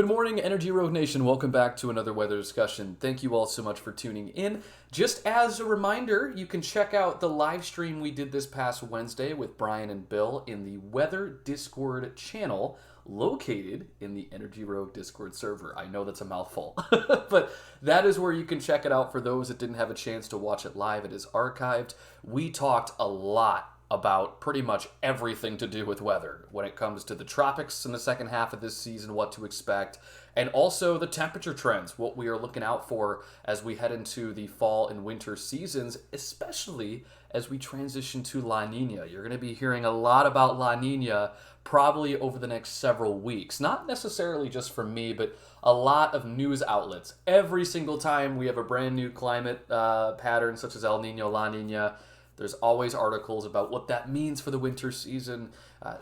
Good morning, Energy Rogue Nation. Welcome back to another weather discussion. Thank you all so much for tuning in. Just as a reminder, you can check out the live stream we did this past Wednesday with Brian and Bill in the Weather Discord channel located in the Energy Rogue Discord server. I know that's a mouthful, but that is where you can check it out for those that didn't have a chance to watch it live. It is archived. We talked a lot about pretty much everything to do with weather when it comes to the tropics in the second half of this season, what to expect, and also the temperature trends, what we are looking out for as we head into the fall and winter seasons, especially as we transition to La Nina. You're going to be hearing a lot about La Nina probably over the next several weeks. Not necessarily just from me, but a lot of news outlets. Every single time we have a brand new climate pattern such as El Nino, La Nina, there's always articles about what that means for the winter season.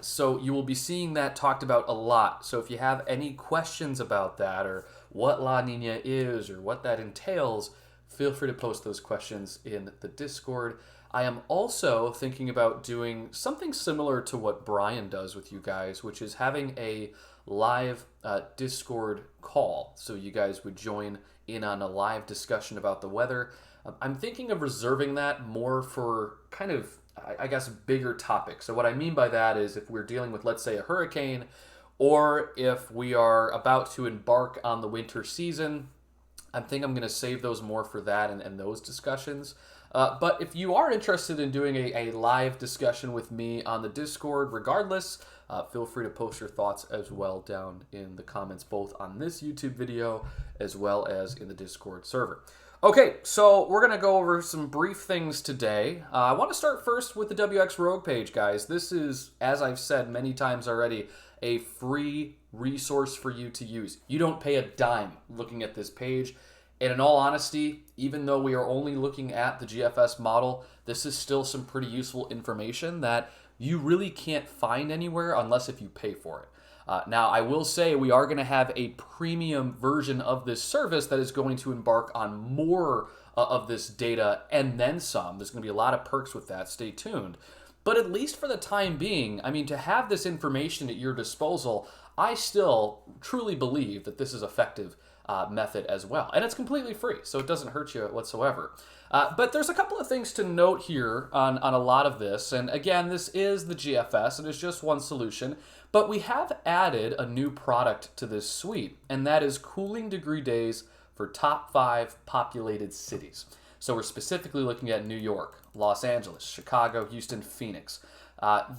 So you will be seeing that talked about a lot. So if you have any questions about that or what La Nina is or what that entails, feel free to post those questions in the Discord. I am also thinking about doing something similar to what Brian does with you guys, which is having a live Discord call. So you guys would join in on a live discussion about the weather. I'm thinking of reserving that more for kind of, I guess, bigger topics. So what I mean by that is if we're dealing with, let's say, a hurricane, or if we are about to embark on the winter season, I think I'm going to save those more for that and those discussions. But if you are interested in doing a live discussion with me on the Discord, regardless, feel free to post your thoughts as well down in the comments, both on this YouTube video as well as in the Discord server. Okay, so we're going to go over some brief things today. I want to start first with the WX Rogue page, guys. This is, as I've said many times already, a free resource for you to use. You don't pay a dime looking at this page. And in all honesty, even though we are only looking at the GFS model, this is still some pretty useful information that you really can't find anywhere unless if you pay for it. Now, I will say we are going to have a premium version of this service that is going to embark on more of this data and then some. There's going to be a lot of perks with that. Stay tuned. But at least for the time being, I mean, to have this information at your disposal, I still truly believe that this is effective method as well. And it's completely free, so it doesn't hurt you whatsoever. But there's a couple of things to note here on a lot of this. And again, this is the GFS. It is just one solution. But we have added a new product to this suite, and that is cooling degree days for top 5 populated cities. So we're specifically looking at New York, Los Angeles, Chicago, Houston, Phoenix.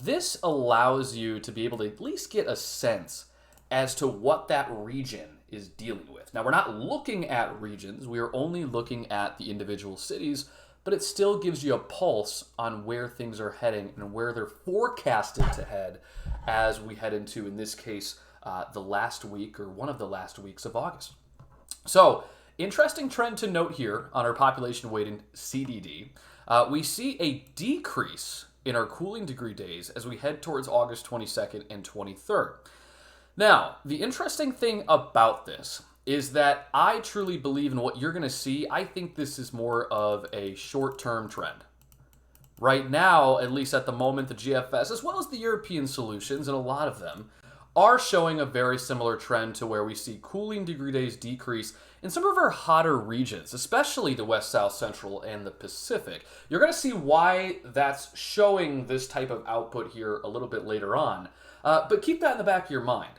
This allows you to be able to at least get a sense as to what that region is dealing with. Now, we're not looking at regions. We are only looking at the individual cities, but it still gives you a pulse on where things are heading and where they're forecasted to head as we head into, in this case, the last week or one of the last weeks of August. So, interesting trend to note here on our population weighted CDD. We see a decrease in our cooling degree days as we head towards August 22nd and 23rd. Now, the interesting thing about this is that I truly believe in what you're going to see. I think this is more of a short-term trend. Right now, at least at the moment, the GFS, as well as the European solutions, and a lot of them, are showing a very similar trend to where we see cooling degree days decrease in some of our hotter regions, especially the West, South, Central, and the Pacific. You're going to see why that's showing this type of output here a little bit later on. But keep that in the back of your mind.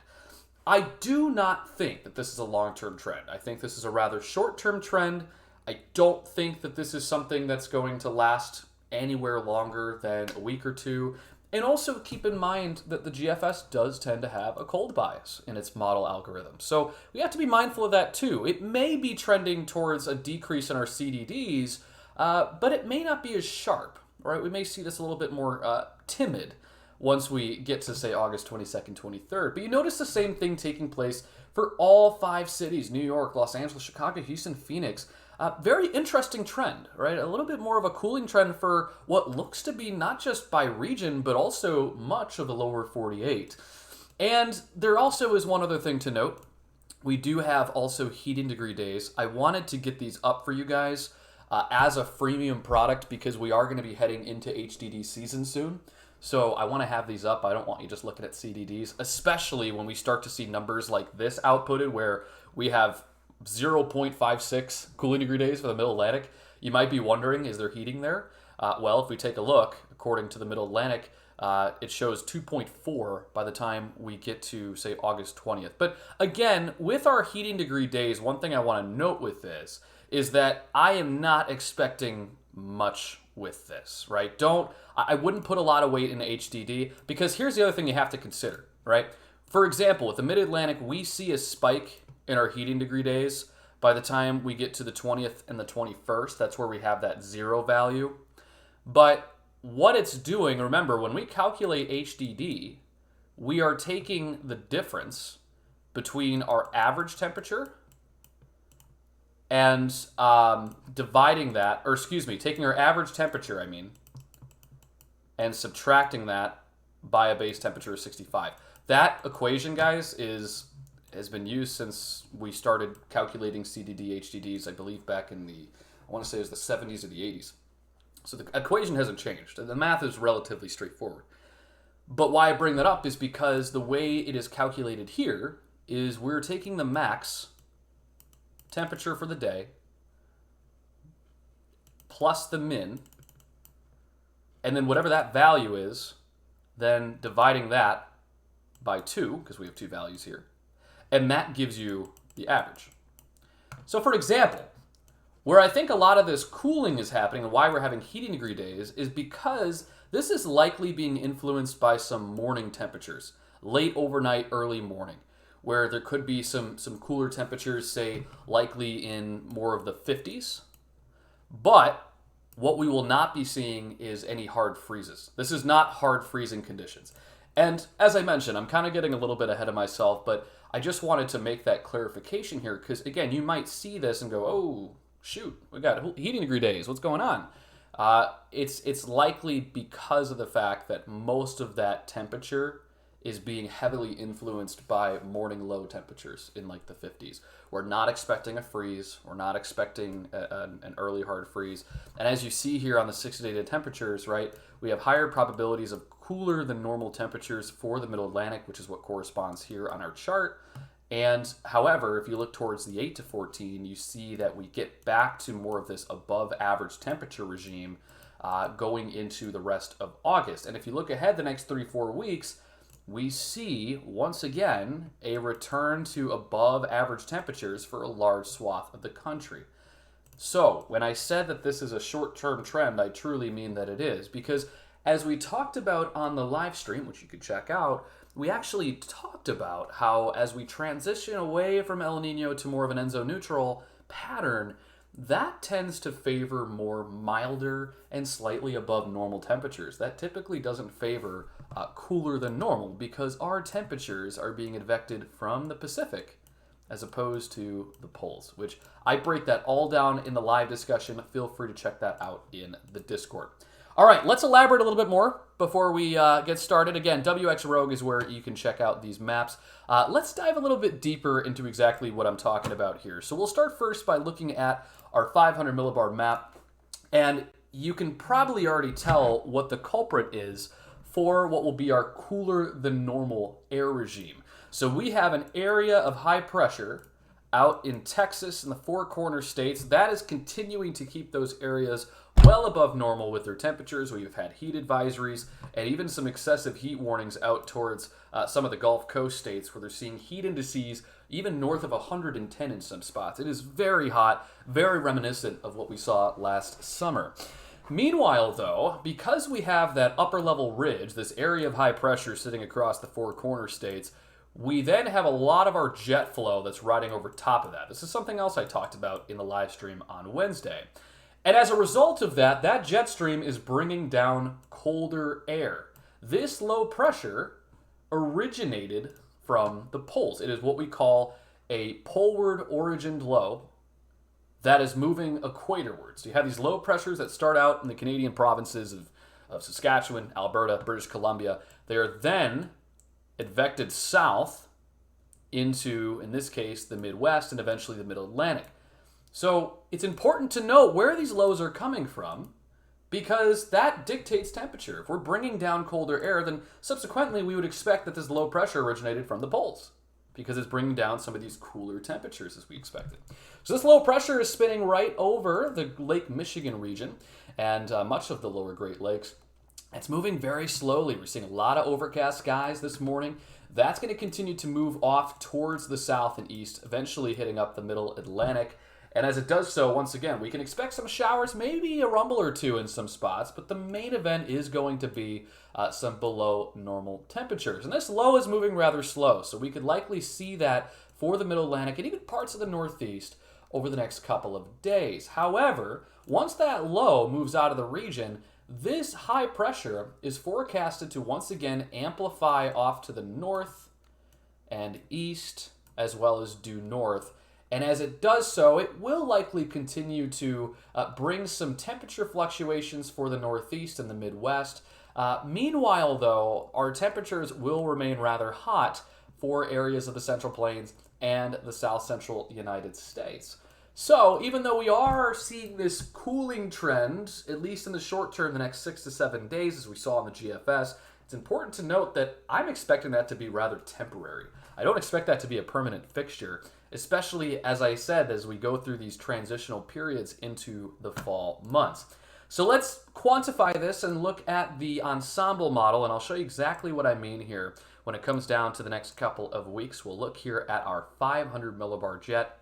I do not think that this is a long-term trend. I think this is a rather short-term trend. I don't think that this is something that's going to last anywhere longer than a week or two. And also keep in mind that the GFS does tend to have a cold bias in its model algorithm. So we have to be mindful of that too. It may be trending towards a decrease in our CDDs, but it may not be as sharp, right? We may see this a little bit more timid once we get to, say, August 22nd, 23rd. But you notice the same thing taking place for all 5 cities, New York, Los Angeles, Chicago, Houston, Phoenix. Very interesting trend, right? A little bit more of a cooling trend for what looks to be not just by region, but also much of the lower 48. And there also is one other thing to note. We do have also heating degree days. I wanted to get these up for you guys as a freemium product because we are going to be heading into HDD season soon. So I want to have these up. I don't want you just looking at CDDs, especially when we start to see numbers like this outputted where we have 0.56 cooling degree days for the Middle Atlantic. You might be wondering, is there heating there? Well, if we take a look, according to the Middle Atlantic, it shows 2.4 by the time we get to, say, August 20th. But again, with our heating degree days, one thing I want to note with this is that I am not expecting much with this, right? I wouldn't put a lot of weight in HDD, because here's the other thing you have to consider, right? For example, with the Mid-Atlantic, we see a spike in our heating degree days by the time we get to the 20th and the 21st. That's where we have that 0 value. But what it's doing, remember, when we calculate HDD, we are taking the difference between our average temperature and dividing that, or excuse me, taking our average temperature, and subtracting that by a base temperature of 65. That equation, guys, has been used since we started calculating CDD, HDDs, I believe back in I want to say it was the 70s or the 80s. So the equation hasn't changed. The math is relatively straightforward. But why I bring that up is because the way it is calculated here is we're taking the max temperature for the day plus the min, and then whatever that value is, then dividing that by 2, because we have 2 values here, and that gives you the average. So for example, where I think a lot of this cooling is happening and why we're having heating degree days is because this is likely being influenced by some morning temperatures, late overnight, early morning, where there could be some cooler temperatures, say, likely in more of the 50s. But what we will not be seeing is any hard freezes. This is not hard freezing conditions. And as I mentioned, I'm kind of getting a little bit ahead of myself, but I just wanted to make that clarification here because, again, you might see this and go, oh, shoot, we got heating degree days. What's going on? It's likely because of the fact that most of that temperature is being heavily influenced by morning low temperatures in like the 50s. We're not expecting a freeze. We're not expecting an early hard freeze. And as you see here on the 60-day temperatures, right, we have higher probabilities of cooler than normal temperatures for the Middle Atlantic, which is what corresponds here on our chart. And however, if you look towards the 8 to 14, you see that we get back to more of this above average temperature regime going into the rest of August. And if you look ahead the next 3-4 weeks, we see, once again, a return to above average temperatures for a large swath of the country. So, when I said that this is a short-term trend, I truly mean that it is, because as we talked about on the live stream, which you could check out, we actually talked about how as we transition away from El Nino to more of an Enso neutral pattern, that tends to favor more milder and slightly above normal temperatures. That typically doesn't favor cooler than normal because our temperatures are being advected from the Pacific as opposed to the poles, which I break that all down in the live discussion. Feel free to check that out in the Discord. All right, let's elaborate a little bit more before we get started. Again, WX Rogue is where you can check out these maps. Let's dive a little bit deeper into exactly what I'm talking about here. So we'll start first by looking at our 500 millibar map, and you can probably already tell what the culprit is for what will be our cooler than normal air regime. So we have an area of high pressure out in Texas and the Four Corner states. That is continuing to keep those areas well above normal with their temperatures. We've had heat advisories and even some excessive heat warnings out towards some of the Gulf Coast states where they're seeing heat indices even north of 110 in some spots. It is very hot, very reminiscent of what we saw last summer. Meanwhile, though, because we have that upper level ridge, this area of high pressure sitting across the Four Corner states, we then have a lot of our jet flow that's riding over top of that. This is something else I talked about in the live stream on Wednesday. And as a result of that, that jet stream is bringing down colder air. This low pressure originated from the poles. It is what we call a poleward origined low that is moving equatorwards. So you have these low pressures that start out in the Canadian provinces of Saskatchewan, Alberta, British Columbia. They are then advected south into, in this case, the Midwest and eventually the Middle Atlantic. So it's important to note where these lows are coming from because that dictates temperature. If we're bringing down colder air, then subsequently we would expect that this low pressure originated from the poles because it's bringing down some of these cooler temperatures as we expected. So this low pressure is spinning right over the Lake Michigan region and much of the lower Great Lakes. It's moving very slowly. We're seeing a lot of overcast skies this morning. That's going to continue to move off towards the south and east, eventually hitting up the middle Atlantic. And as it does so, once again, we can expect some showers, maybe a rumble or two in some spots, but the main event is going to be some below normal temperatures. And this low is moving rather slow, so we could likely see that for the middle Atlantic and even parts of the Northeast over the next couple of days. However, once that low moves out of the region, this high pressure is forecasted to once again amplify off to the north and east, as well as due north. And as it does so, it will likely continue to bring some temperature fluctuations for the Northeast and the Midwest. Meanwhile, though, our temperatures will remain rather hot for areas of the Central Plains and the South Central United States. So, even though we are seeing this cooling trend, at least in the short term, the next 6 to 7 days, as we saw in the GFS, it's important to note that I'm expecting that to be rather temporary. I don't expect that to be a permanent fixture, especially, as I said, as we go through these transitional periods into the fall months. So let's quantify this and look at the ensemble model, and I'll show you exactly what I mean here when it comes down to the next couple of weeks. We'll look here at our 500 millibar jet,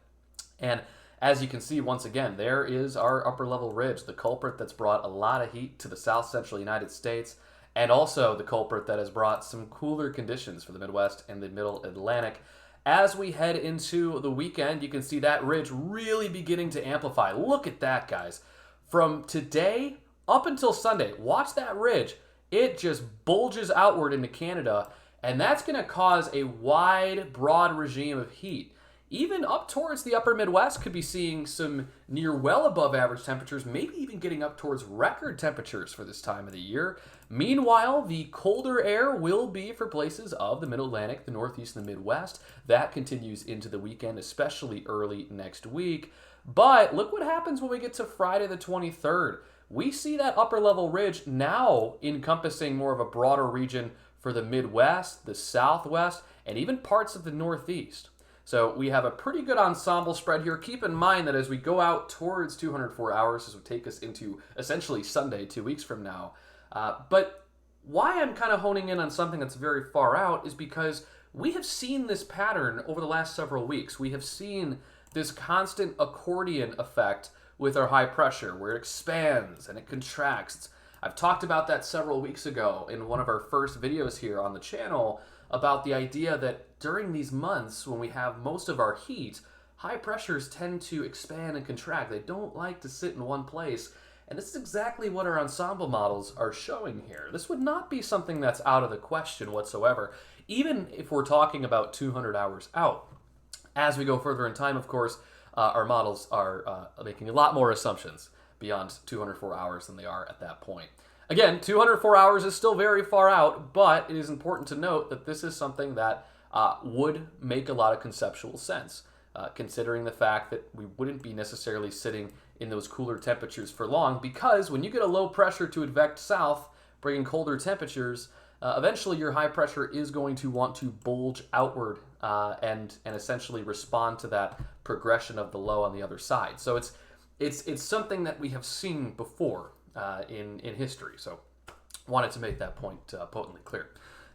and as you can see, once again, there is our upper level ridge, the culprit that's brought a lot of heat to the south central United States, and also the culprit that has brought some cooler conditions for the Midwest and the middle Atlantic. As we head into the weekend, you can see that ridge really beginning to amplify. Look at that, guys. From today up until Sunday, watch that ridge. It just bulges outward into Canada, and that's going to cause a wide, broad regime of heat. Even up towards the upper Midwest could be seeing some near well above average temperatures, maybe even getting up towards record temperatures for this time of the year. Meanwhile, the colder air will be for places of the Middle Atlantic, the Northeast, and the Midwest. That continues into the weekend, especially early next week. But look what happens when we get to Friday the 23rd. We see that upper level ridge now encompassing more of a broader region for the Midwest, the Southwest, and even parts of the Northeast. So we have a pretty good ensemble spread here. Keep in mind that as we go out towards 204 hours, this will take us into essentially Sunday, 2 weeks from now. But why I'm kind of honing in on something that's very far out is because we have seen this pattern over the last several weeks. We have seen this constant accordion effect with our high pressure where it expands and it contracts. I've talked about that several weeks ago in one of our first videos here on the channel about the idea that during these months when we have most of our heat, high pressures tend to expand and contract. They don't like to sit in one place. And this is exactly what our ensemble models are showing here. This would not be something that's out of the question whatsoever, even if we're talking about 200 hours out. As we go further in time, of course, our models are making a lot more assumptions beyond 204 hours than they are at that point. Again, 204 hours is still very far out, but it is important to note that this is something that would make a lot of conceptual sense, considering the fact that we wouldn't be necessarily sitting in those cooler temperatures for long, because when you get a low pressure to advect south, bringing colder temperatures, eventually your high pressure is going to want to bulge outward and essentially respond to that progression of the low on the other side. So it's something that we have seen before in history. So wanted to make that point potently clear.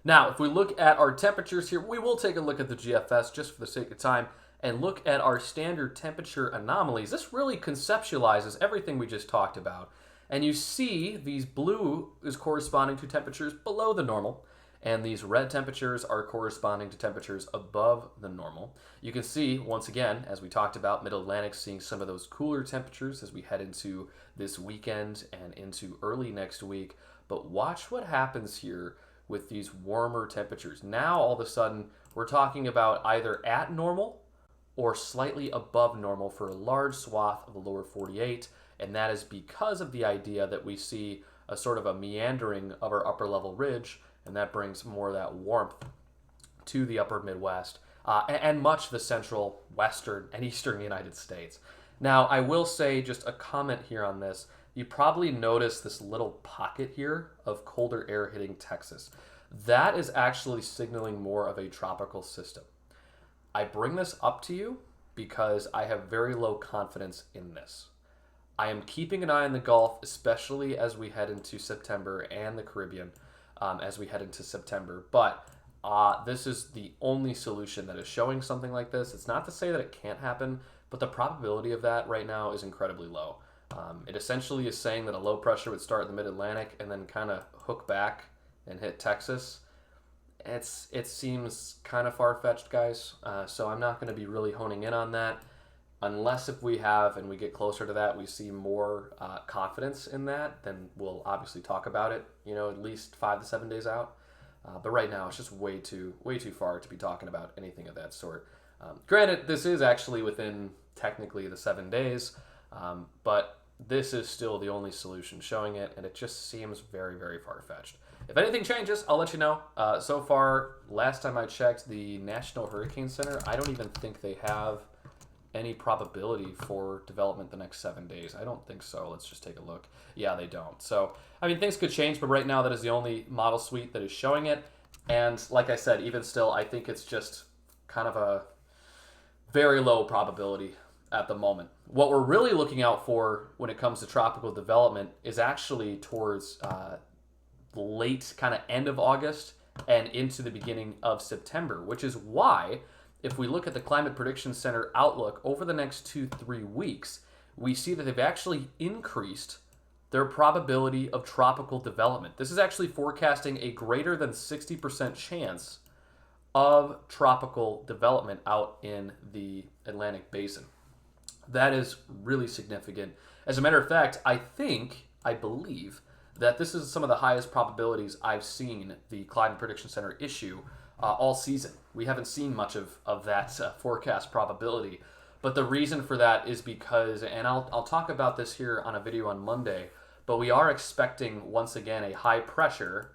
Now, if we look at our temperatures here, we will take a look at the GFS just for the sake of time and look at our standard temperature anomalies. This really conceptualizes everything we just talked about. And you see these blue is corresponding to temperatures below the normal, and these red temperatures are corresponding to temperatures above the normal. You can see, once again, as we talked about, Middle Atlantic seeing some of those cooler temperatures as we head into this weekend and into early next week. But watch what happens here with these warmer temperatures. Now, all of a sudden, we're talking about either at normal or slightly above normal for a large swath of the lower 48, and that is because of the idea that we see a sort of a meandering of our upper level ridge, and that brings more of that warmth to the upper Midwest and much of the central, western, and eastern United States. Now, I will say just a comment here on this, you probably notice this little pocket here of colder air hitting Texas. That is actually signaling more of a tropical system. I bring this up to you because I have very low confidence in this. I am keeping an eye on the Gulf, especially as we head into September, and the Caribbean as we head into September. But this is the only solution that is showing something like this. It's not to say that it can't happen, but the probability of that right now is incredibly low. It essentially is saying that a low pressure would start in the mid-Atlantic and then kind of hook back and hit Texas. It seems kind of far-fetched, guys. So I'm not going to be really honing in on that, unless if we have, and we get closer to that, we see more confidence in that, then we'll obviously talk about it, at least 5 to 7 days out. But right now, it's just way too far to be talking about anything of that sort. Granted, this is actually within technically the 7 days, but this is still the only solution showing it, and it just seems very, very far-fetched. If anything changes, I'll let you know. So far, last time I checked the National Hurricane Center, I don't even think they have any probability for development the next 7 days. I don't think so. Let's just take a look. Yeah, they don't. So, things could change, but right now that is the only model suite that is showing it. And like I said, even still, I think it's just kind of a very low probability at the moment. What we're really looking out for when it comes to tropical development is actually towards late kind of end of August and into the beginning of September, which is why if we look at the Climate Prediction Center outlook over the next 2-3 weeks, we see that they've actually increased their probability of tropical development. This is actually forecasting a greater than 60% chance of tropical development out in the Atlantic Basin. That is really significant. As a matter of fact, I believe that this is some of the highest probabilities I've seen the Climate Prediction Center issue all season. We haven't seen much of that forecast probability. But the reason for that is because, and I'll talk about this here on a video on Monday, but we are expecting, once again, a high pressure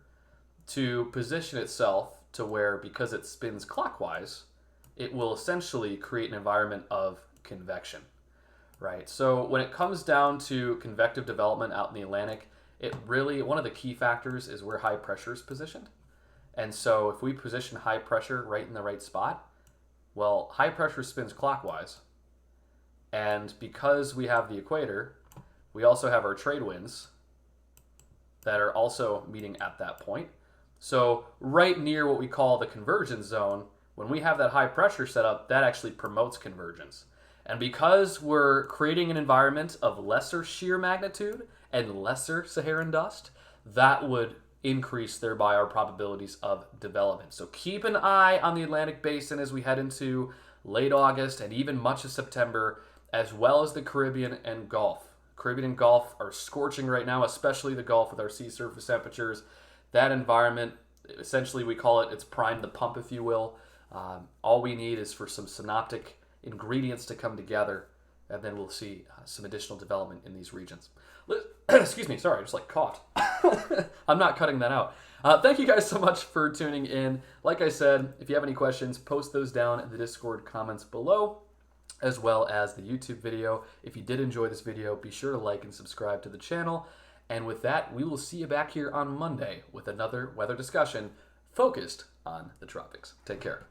to position itself to where, because it spins clockwise, it will essentially create an environment of convection, right? So when it comes down to convective development out in the Atlantic, one of the key factors is where high pressure is positioned. And so if we position high pressure right in the right spot, well, high pressure spins clockwise. And because we have the equator, we also have our trade winds that are also meeting at that point. So right near what we call the convergence zone, when we have that high pressure set up, that actually promotes convergence. And because we're creating an environment of lesser shear magnitude and lesser Saharan dust, that would increase thereby our probabilities of development. So keep an eye on the Atlantic Basin as we head into late August and even much of September, as well as the Caribbean and Gulf. Caribbean and Gulf are scorching right now, especially the Gulf with our sea surface temperatures. That environment, essentially we call it's prime the pump, if you will. All we need is for some synoptic ingredients to come together, and then we'll see some additional development in these regions. Excuse me, sorry, I just coughed. I'm not cutting that out. Thank you guys so much for tuning in. Like I said, if you have any questions, post those down in the Discord comments below, as well as the YouTube video. If you did enjoy this video, be sure to like and subscribe to the channel. And with that, we will see you back here on Monday with another weather discussion focused on the tropics. Take care.